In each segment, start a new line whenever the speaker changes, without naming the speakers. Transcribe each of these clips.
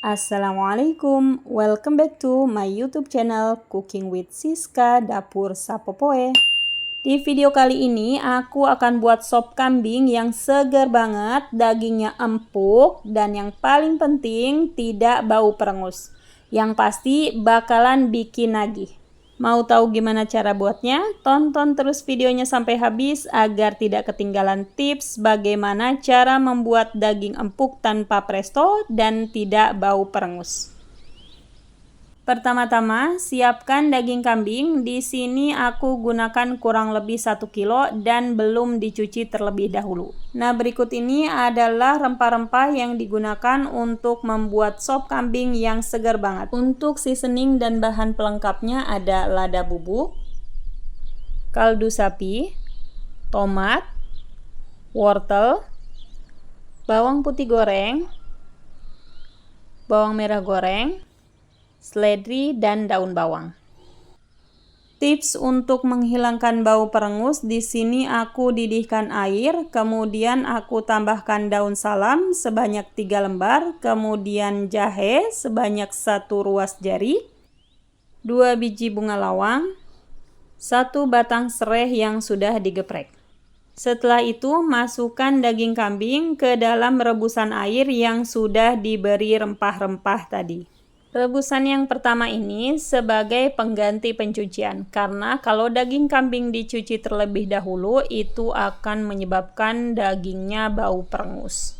Assalamualaikum, welcome back to my YouTube channel Cooking with Siska Dapur Sapopoe. Di video kali ini aku akan buat sop kambing yang segar banget, dagingnya empuk, dan yang paling penting tidak bau perengus. Yang pasti bakalan bikin nagih. Mau tahu gimana cara buatnya? Tonton terus videonya sampai habis agar tidak ketinggalan tips bagaimana cara membuat daging empuk tanpa presto dan tidak bau perengus. Pertama-tama, siapkan daging kambing. Di sini aku gunakan kurang lebih 1 kilo dan belum dicuci terlebih dahulu. Nah, berikut ini adalah rempah-rempah yang digunakan untuk membuat sop kambing yang segar banget. Untuk seasoning dan bahan pelengkapnya ada lada bubuk, kaldu sapi, tomat, wortel, bawang putih goreng, bawang merah goreng, seledri, dan daun bawang. Tips untuk menghilangkan bau perengus, di sini aku didihkan air, kemudian aku tambahkan daun salam sebanyak 3 lembar, kemudian jahe sebanyak 1 ruas jari, 2 biji bunga lawang, 1 batang serai yang sudah digeprek. Setelah itu, masukkan daging kambing ke dalam rebusan air yang sudah diberi rempah-rempah tadi. Rebusan yang pertama ini sebagai pengganti pencucian, karena kalau daging kambing dicuci terlebih dahulu, itu akan menyebabkan dagingnya bau perengus.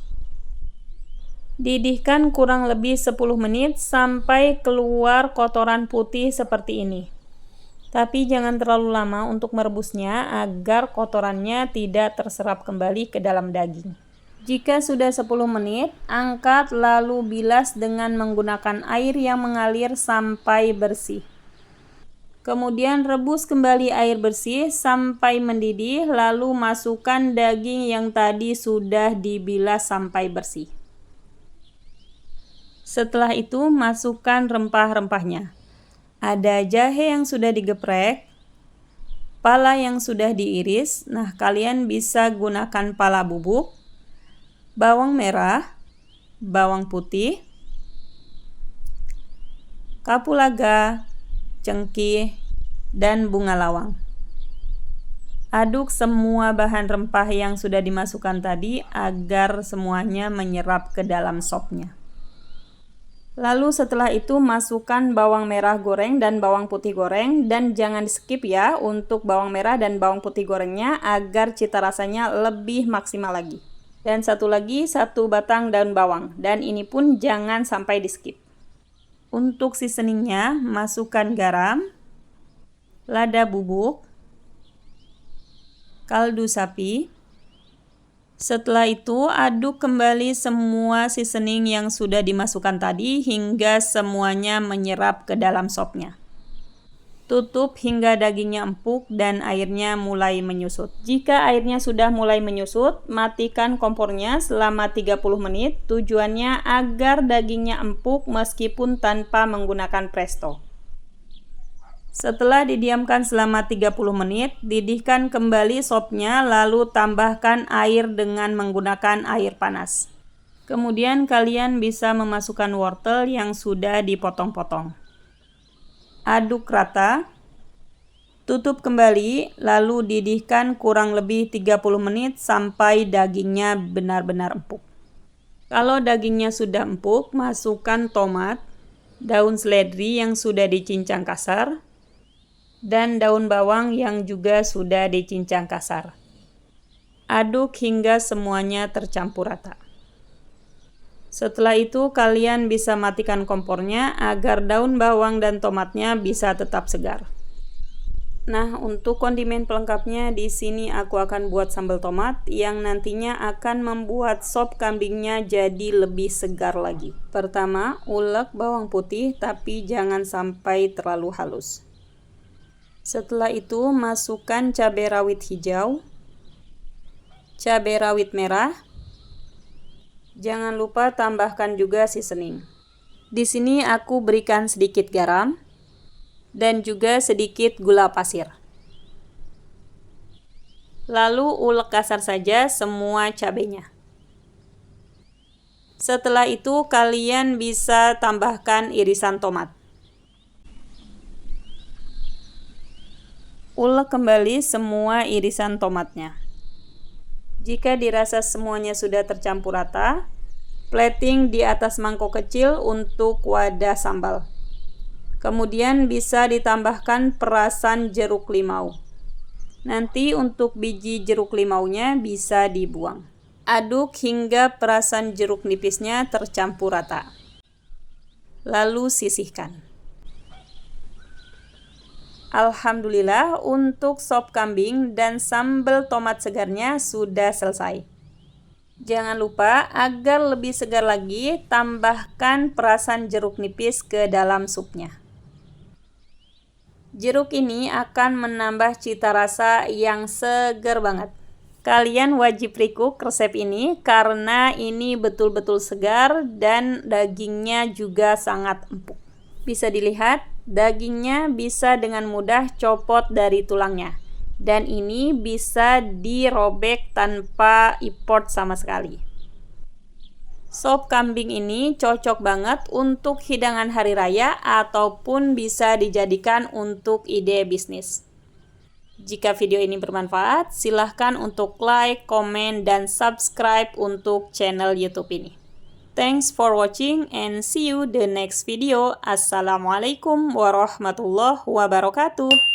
Didihkan kurang lebih 10 menit sampai keluar kotoran putih seperti ini. Tapi jangan terlalu lama untuk merebusnya agar kotorannya tidak terserap kembali ke dalam daging. Jika sudah 10 menit, angkat lalu bilas dengan menggunakan air yang mengalir sampai bersih. Kemudian rebus kembali air bersih sampai mendidih, lalu masukkan daging yang tadi sudah dibilas sampai bersih. Setelah itu, masukkan rempah-rempahnya. Ada jahe yang sudah digeprek, pala yang sudah diiris. Nah, kalian bisa gunakan pala bubuk, bawang merah, bawang putih, kapulaga, cengkeh, dan bunga lawang. Aduk semua bahan rempah yang sudah dimasukkan tadi agar semuanya menyerap ke dalam sopnya. Lalu setelah itu masukkan bawang merah goreng dan bawang putih goreng, dan jangan skip ya untuk bawang merah dan bawang putih gorengnya agar cita rasanya lebih maksimal lagi. Dan satu lagi, 1 batang daun bawang, dan ini pun jangan sampai di skip. Untuk seasoningnya, masukkan garam, lada bubuk, kaldu sapi. Setelah itu, aduk kembali semua seasoning yang sudah dimasukkan tadi hingga semuanya menyerap ke dalam sopnya. Tutup hingga dagingnya empuk dan airnya mulai menyusut. Jika airnya sudah mulai menyusut, matikan kompornya selama 30 menit. Tujuannya agar dagingnya empuk meskipun tanpa menggunakan presto. Setelah didiamkan selama 30 menit, didihkan kembali sopnya lalu tambahkan air dengan menggunakan air panas. Kemudian kalian bisa memasukkan wortel yang sudah dipotong-potong. Aduk rata, tutup kembali, lalu didihkan kurang lebih 30 menit sampai dagingnya benar-benar empuk. Kalau dagingnya sudah empuk, masukkan tomat, daun seledri yang sudah dicincang kasar, dan daun bawang yang juga sudah dicincang kasar. Aduk hingga semuanya tercampur rata. Setelah itu kalian bisa matikan kompornya agar daun bawang dan tomatnya bisa tetap segar. Nah, untuk kondimen pelengkapnya di sini aku akan buat sambal tomat yang nantinya akan membuat sop kambingnya jadi lebih segar lagi. Pertama, ulek bawang putih tapi jangan sampai terlalu halus. Setelah itu masukkan cabai rawit hijau, cabai rawit merah. Jangan lupa tambahkan juga seasoning. Di sini aku berikan sedikit garam dan juga sedikit gula pasir. Lalu ulek kasar saja semua cabenya. Setelah itu kalian bisa tambahkan irisan tomat. Ulek kembali semua irisan tomatnya. Jika dirasa semuanya sudah tercampur rata, plating di atas mangkok kecil untuk wadah sambal. Kemudian bisa ditambahkan perasan jeruk limau. Nanti untuk biji jeruk limaunya bisa dibuang. Aduk hingga perasan jeruk nipisnya tercampur rata. Lalu sisihkan. Alhamdulillah, untuk sop kambing dan sambal tomat segarnya sudah selesai. Jangan lupa, agar lebih segar lagi, tambahkan perasan jeruk nipis ke dalam supnya. Jeruk ini akan menambah cita rasa yang segar banget. Kalian wajib recook resep ini karena ini betul-betul segar dan dagingnya juga sangat empuk. Bisa dilihat, dagingnya bisa dengan mudah copot dari tulangnya. Dan ini bisa dirobek tanpa import sama sekali. Sop kambing ini cocok banget untuk hidangan hari raya ataupun bisa dijadikan untuk ide bisnis. Jika video ini bermanfaat, silahkan untuk like, komen, dan subscribe untuk channel YouTube ini. Thanks for watching and see you the next video. Assalamualaikum warahmatullahi wabarakatuh.